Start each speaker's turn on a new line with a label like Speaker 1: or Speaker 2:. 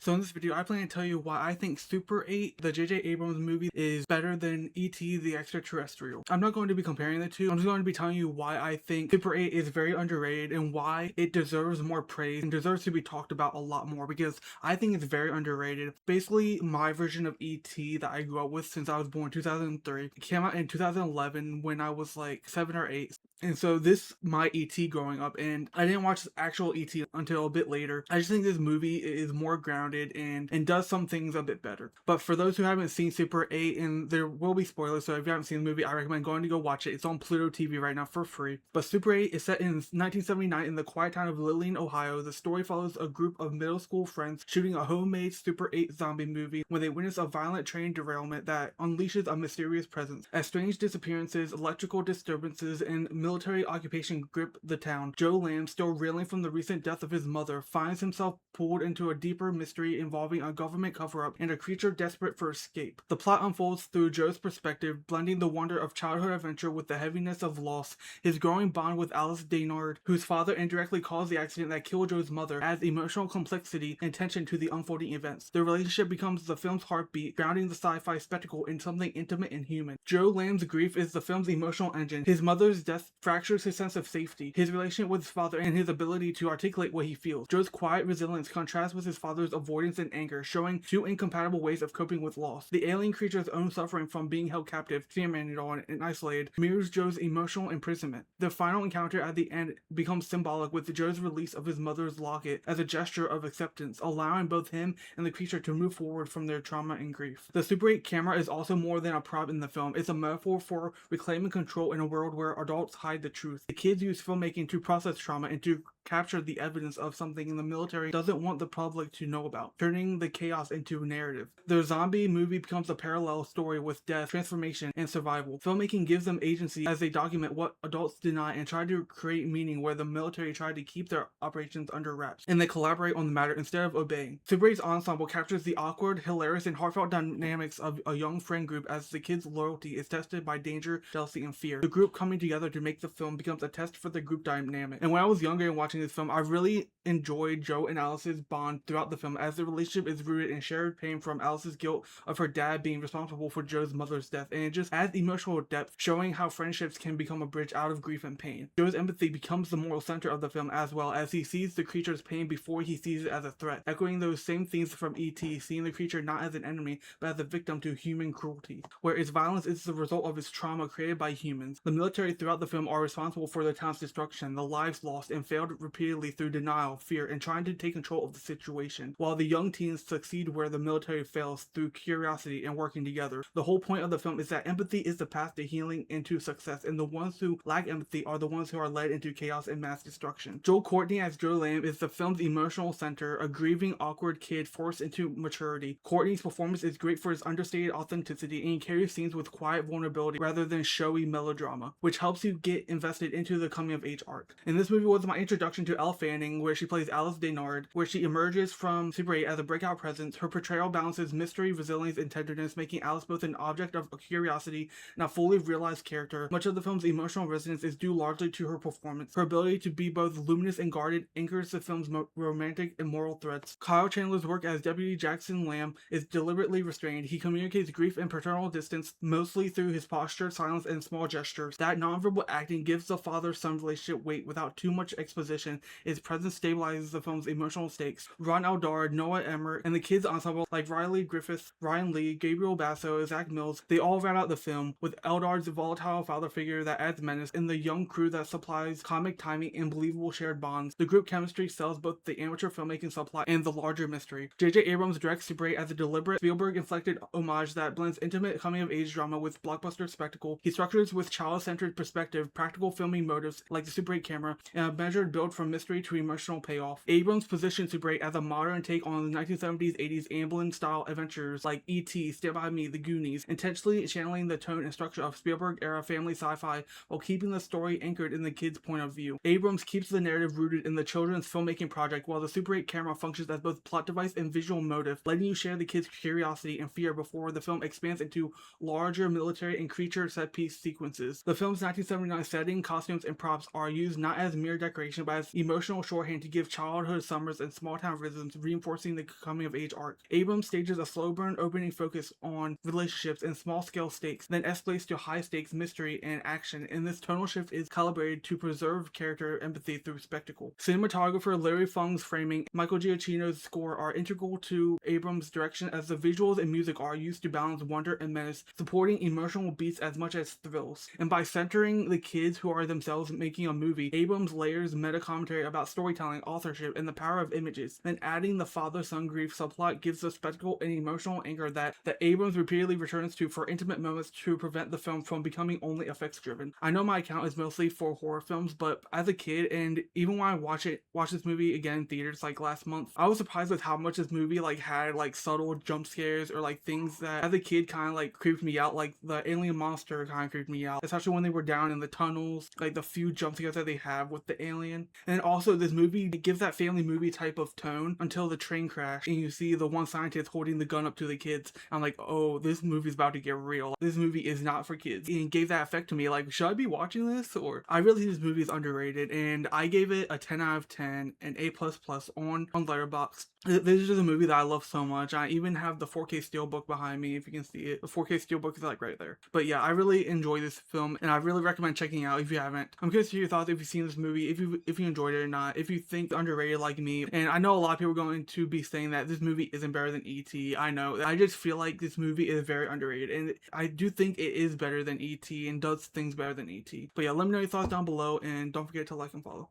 Speaker 1: So in this video, I plan to tell you why I think Super 8, the JJ Abrams movie, is better than E.T. the extra-terrestrial. I'm not going to be comparing the two. I'm just going to be telling you why I think Super 8 is very underrated and why it deserves more praise and deserves to be talked about a lot more, because I think it's very underrated. Basically, my version of E.T. that I grew up with since I was born in 2003 it came out in 2011 when I was like 7 or 8. And so this my E.T. growing up, and I didn't watch actual E.T. until a bit later. I just think this movie is more grounded and does some things a bit better. But for those who haven't seen Super 8, and there will be spoilers, so if you haven't seen the movie, I recommend going to go watch it. It's on Pluto TV right now for free. But Super 8 is set in 1979 in the quiet town of Lillian, Ohio. The story follows a group of middle school friends shooting a homemade Super 8 zombie movie when they witness a violent train derailment that unleashes a mysterious presence. As strange disappearances, electrical disturbances, and military occupation grip the town, Joe Lamb, still reeling from the recent death of his mother, finds himself pulled into a deeper mystery involving a government cover-up and a creature desperate for escape. The plot unfolds through Joe's perspective, blending the wonder of childhood adventure with the heaviness of loss. His growing bond with Alice Daynard, whose father indirectly caused the accident that killed Joe's mother, adds emotional complexity and tension to the unfolding events. Their relationship becomes the film's heartbeat, grounding the sci-fi spectacle in something intimate and human. Joe Lamb's grief is the film's emotional engine. His mother's death fractures his sense of safety, his relationship with his father, and his ability to articulate what he feels. Joe's quiet resilience contrasts with his father's avoidance and anger, showing two incompatible ways of coping with loss. The alien creature's own suffering from being held captive, experimented on, and isolated mirrors Joe's emotional imprisonment. The final encounter at the end becomes symbolic, with Joe's release of his mother's locket as a gesture of acceptance, allowing both him and the creature to move forward from their trauma and grief. The Super 8 camera is also more than a prop in the film. It's a metaphor for reclaiming control in a world where adults hide the truth. The kids use filmmaking to process trauma and to capture the evidence of something the military doesn't want the public to know about, turning the chaos into a narrative. The zombie movie becomes a parallel story with death, transformation, and survival. Filmmaking gives them agency as they document what adults deny and try to create meaning where the military tried to keep their operations under wraps, and they collaborate on the matter instead of obeying. Super 8's ensemble captures the awkward, hilarious, and heartfelt dynamics of a young friend group as the kids' loyalty is tested by danger, jealousy, and fear. The group coming together to make the film becomes a test for the group dynamic. And when I was younger and watching this film, I really enjoyed Joe and Alice's bond throughout the film, as the relationship is rooted in shared pain from Alice's guilt of her dad being responsible for Joe's mother's death, and it just adds emotional depth, showing how friendships can become a bridge out of grief and pain. Joe's empathy becomes the moral center of the film as well, as he sees the creature's pain before he sees it as a threat, echoing those same themes from E.T., seeing the creature not as an enemy, but as a victim to human cruelty, where its violence is the result of its trauma created by humans. The military throughout the film are responsible for the town's destruction, the lives lost, and failed repeatedly through denial, fear, and trying to take control of the situation, while the young teens succeed where the military fails through curiosity and working together. The whole point of the film is that empathy is the path to healing and to success, and the ones who lack empathy are the ones who are led into chaos and mass destruction. Joel Courtney as Joe Lamb is the film's emotional center, a grieving, awkward kid forced into maturity. Courtney's performance is great for his understated authenticity, and he carries scenes with quiet vulnerability rather than showy melodrama, which helps you get invested into the coming of age arc. And this movie was my introduction to Elle Fanning, where she plays Alice Daynard, where she emerges from Super 8 as a breakout presence. Her portrayal balances mystery, resilience, and tenderness, making Alice both an object of curiosity and a fully realized character. Much of the film's emotional resonance is due largely to her performance. Her ability to be both luminous and guarded anchors the film's romantic and moral threads. Kyle Chandler's work as Deputy Jackson Lamb is deliberately restrained. He communicates grief and paternal distance mostly through his posture, silence, and small gestures. That nonverbal acting gives the father-son relationship weight without too much exposition. His presence stabilizes the film's emotional stakes. Ron Eldard, Noah Emmer, and the kids ensemble like Riley Griffith, Ryan Lee, Gabriel Basso, Zach Mills, they all round out the film, with Eldard's volatile father figure that adds menace, and the young crew that supplies comic timing and believable shared bonds. The group chemistry sells both the amateur filmmaking subplot and the larger mystery. JJ Abrams directs Super 8 as a deliberate, Spielberg-inflected homage that blends intimate coming-of-age drama with blockbuster spectacle. He structures with child-centered perspective, practical filming motives like the Super 8 camera, and a measured build from mystery to emotional payoff. Abrams positions Super 8 as a modern take on the 1970s, 80s Amblin-style adventures like E.T., Stand By Me, The Goonies, intentionally channeling the tone and structure of Spielberg-era family sci-fi while keeping the story anchored in the kid's point of view. Abrams keeps the narrative rooted in the children's filmmaking project, while the Super 8 camera functions as both plot device and visual motive, letting you share the kids' curiosity and fear before the film expands into larger military and creature set-piece sequences. The film's 1979 setting, costumes, and props are used not as mere decoration but as emotional shorthand to give childhood summers and small town rhythms, reinforcing the coming of age arc. Abrams stages a slow burn opening focus on relationships and small scale stakes, then escalates to high stakes mystery and action, and this tonal shift is calibrated to preserve character empathy through spectacle. Cinematographer Larry Fung's framing, Michael Giacchino's score are integral to Abrams' direction, as the visuals and music are used to balance wonder and menace, supporting emotional beats as much as thrills. And by centering the kids who are themselves making a movie, Abrams layers meta commentary about storytelling, authorship, and the power of images. Then adding the father-son grief subplot gives the spectacle an emotional anchor that Abrams repeatedly returns to for intimate moments to prevent the film from becoming only effects driven. I know my account is mostly for horror films, but as a kid, and even when I watched this movie again in theaters like last month, I was surprised with how much this movie like had like subtle jump scares or like things that as a kid kind of like creeped me out. Like the alien monster kind of creeped me out, especially when they were down in the tunnels, like the few jump scares that they have with the alien. And also this movie, it gives that family movie type of tone until the train crash and you see the one scientist holding the gun up to the kids. I'm like, oh, this movie's about to get real. This movie is not for kids. And it gave that effect to me, like, should I be watching this? Or I really think this movie is underrated, and I gave it a 10 out of 10, an A++ on Letterboxd. This is just a movie that I love so much. I even have the 4K steelbook behind me, if you can see it. The 4K steelbook is like right there. But yeah, I really enjoy this film, and I really recommend checking it out if you haven't. I'm curious to hear your thoughts if you've seen this movie, if you enjoyed it or not, if you think underrated like me. And I know a lot of people are going to be saying that this movie isn't better than E.T. I know. I just feel like this movie is very underrated, and I do think it is better than E.T. and does things better than E.T. But yeah, let me know your thoughts down below, and don't forget to like and follow.